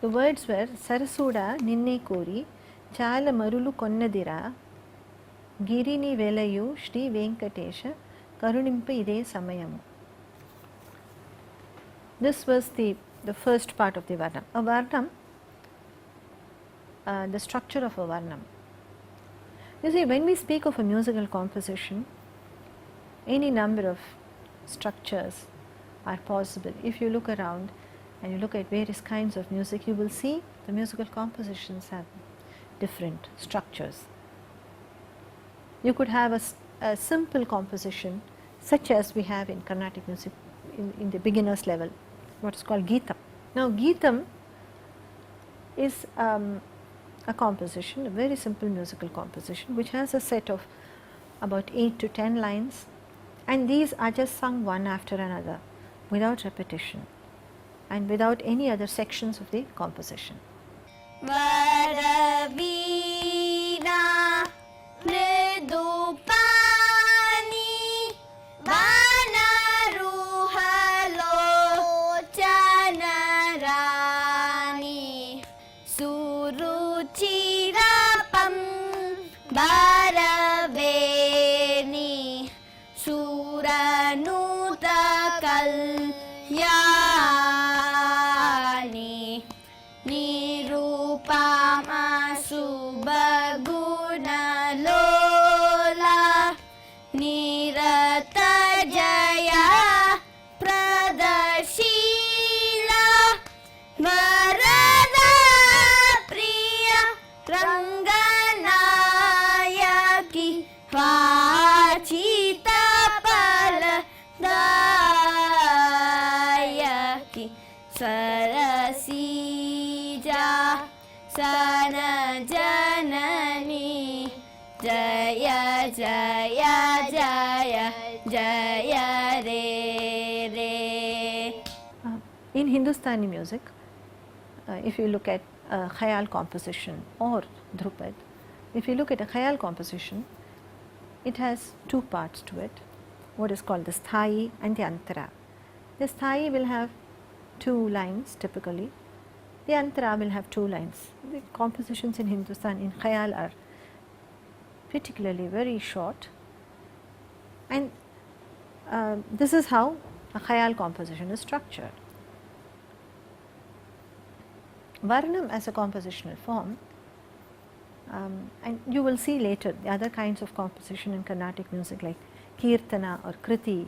The words were Sarasuda Ninne Kori Chala Marulu Konnadira Girini Velayu Shri Venkatesha Karunimpa Ide Samayamu. This was the first part of the Varnam. A Varnam, the structure of a Varnam. You see, when we speak of a musical composition, any number of structures are possible. If you look around and you look at various kinds of music, you will see the musical compositions have different structures. You could have a simple composition such as we have in Carnatic music in the beginner's level, what is called Geetam. Now Geetam is a composition, a very simple musical composition which has a set of about 8 to 10 lines, and these are just sung one after another without repetition and without any other sections of the composition. Varavina mridupani vanaruhalochanarani suruchirapam bharaveni suranutakal nirupama subhagunalola nirata jaya pradashila varada priya ranganayaki vachita paladayaki sarasija sana janani jaya jaya jaya jaya re re. In Hindustani music, if you look at a khayal composition or dhrupad, if you look at a khayal composition, it has two parts to it, what is called the sthayi and the antara. The sthayi will have 2 lines typically, the antara will have 2 lines. The compositions in Hindustan in khayal are particularly very short, and this is how a khayal composition is structured. Varnam as a compositional form, and you will see later the other kinds of composition in Carnatic music like Kirtana or Kriti,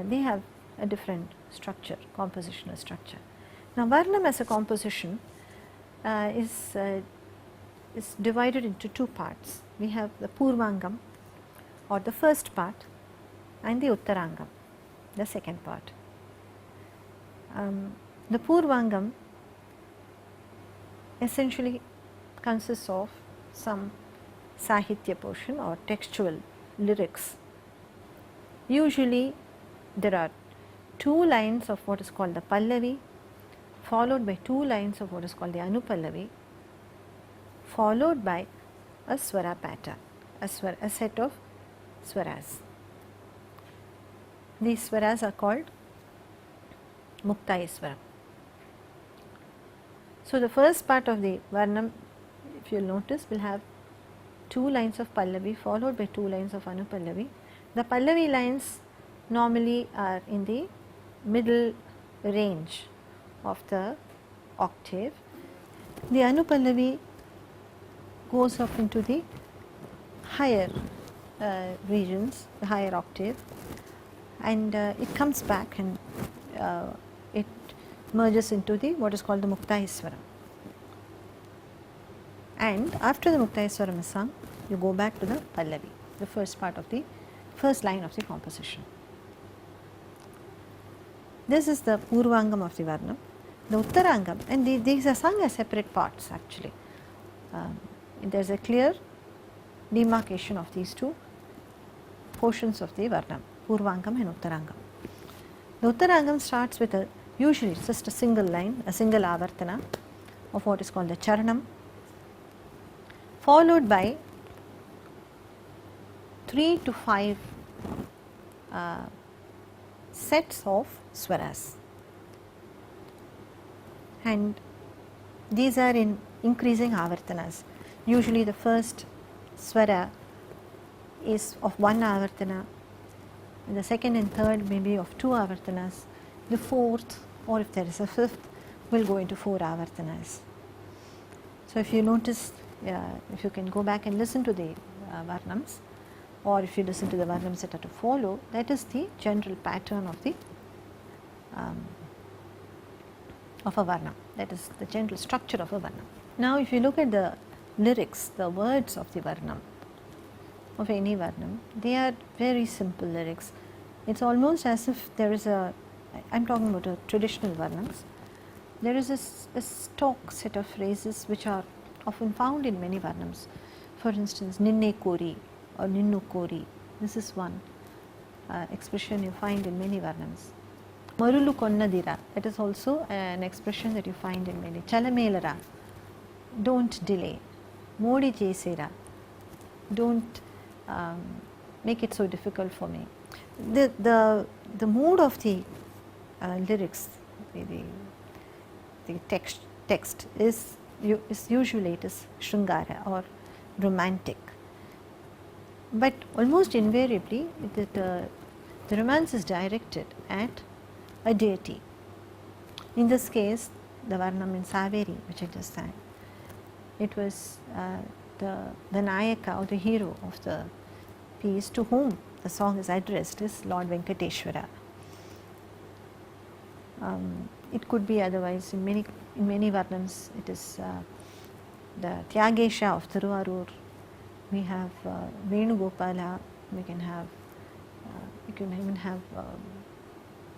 they have a different structure, compositional structure. Now Varnam as a composition is divided into 2 parts. We have the Purvangam or the first part and the Uttarangam, the second part. The Purvangam essentially consists of some Sahitya portion or textual lyrics. Usually there are 2 lines of what is called the Pallavi, followed by 2 lines of what is called the Anupallavi, followed by a Swara pattern, a set of Swaras. These Swaras are called Muktayaswaram. So the first part of the Varnam, if you will notice, will have 2 lines of Pallavi followed by 2 lines of Anupallavi. The Pallavi lines normally are in the middle range of the octave. The Anupallavi goes up into the higher regions, the higher octave, and it comes back and it merges into the what is called the Muktayaswaram. And after the Muktayaswaram is sung, you go back to the Pallavi, the first part of the first line of the composition. This is the Purvangam of the Varnam. The Uttarangam, and these are sung as separate parts actually. There is a clear demarcation of these 2 portions of the Varnam, Purvangam and Uttarangam. The Uttarangam starts with usually just a single line, a single avartana of what is called the Charanam, followed by 3 to 5 sets of Swaras, and these are in increasing avartanas. Usually the first Swara is of 1 avartana, and the second and third may be of 2 avartanas, the fourth, or if there is a fifth, will go into 4 avartanas. So if you notice, if you can go back and listen to the Varnams, or if you listen to the Varnams that are to follow, that is the general pattern of the of a Varnam, that is the general structure of a Varnam. Now, if you look at the lyrics, the words of the Varnam, of any Varnam, they are very simple lyrics. It is almost as if there is I am talking about a traditional Varnams, there is a stock set of phrases which are often found in many Varnams. For instance, ninne kori or ninnu kori, this is one expression you find in many Varnams. Marulu konnadira, that is also an expression that you find in many. Chalamelara, don't delay. Modi chesera, don't make it so difficult for me. The mood of the lyrics, the text is usually it is Shrungara or romantic, but almost invariably the romance is directed at a deity. In this case, the Varnam in Saveri, which I just sang, it was the Nayaka or the hero of the piece to whom the song is addressed is Lord Venkateshwara. It could be otherwise. In many Varnams it is the Tyagesha of Thiruvarur. We have Venugopala. We can have you can even have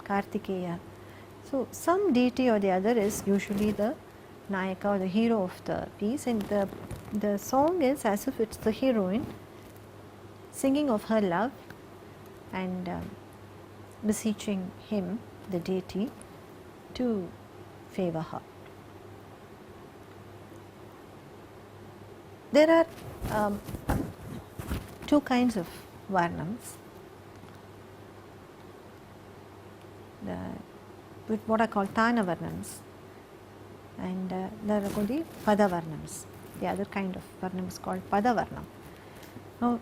Kartikeya. So some deity or the other is usually the Nayaka or the hero of the piece, and the song is as if it's the heroine singing of her love and beseeching him, the deity, to favor her. There are two kinds of Varnams, with what are called Tana Varnams, and there are called the Pada Varnams. The other kind of Varnam is called Pada Varnam. Now,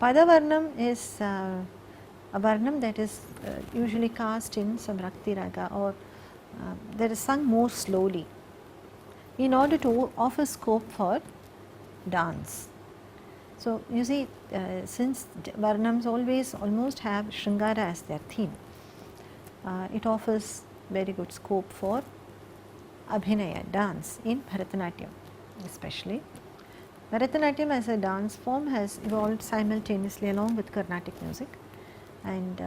Pada Varnam is a Varnam that is usually cast in some Rakti Raga, or that is sung more slowly in order to offer scope for dance. So, you see, since Varnams always almost have Shrungara as their theme, it offers very good scope for Abhinaya, dance, in Bharatanatyam especially. Bharatanatyam as a dance form has evolved simultaneously along with Carnatic music, and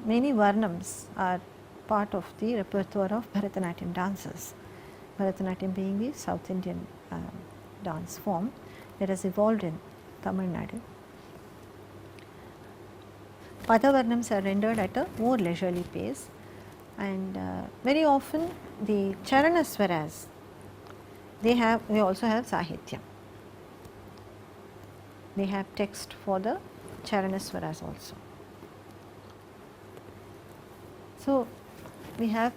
many Varnams are part of the repertoire of Bharatanatyam dancers. Bharatanatyam being the South Indian dance form that has evolved in Tamil Nadu. Pada Varnams are rendered at a more leisurely pace, and very often the Charana Swaras, they also have Sahityam. They have text for the Charana Swaras also. So, we have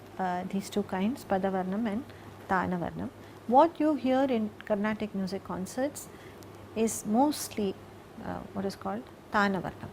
these two kinds, Pada Varnam and Tana Varnam. What you hear in Carnatic music concerts is mostly what is called Tana Varnam.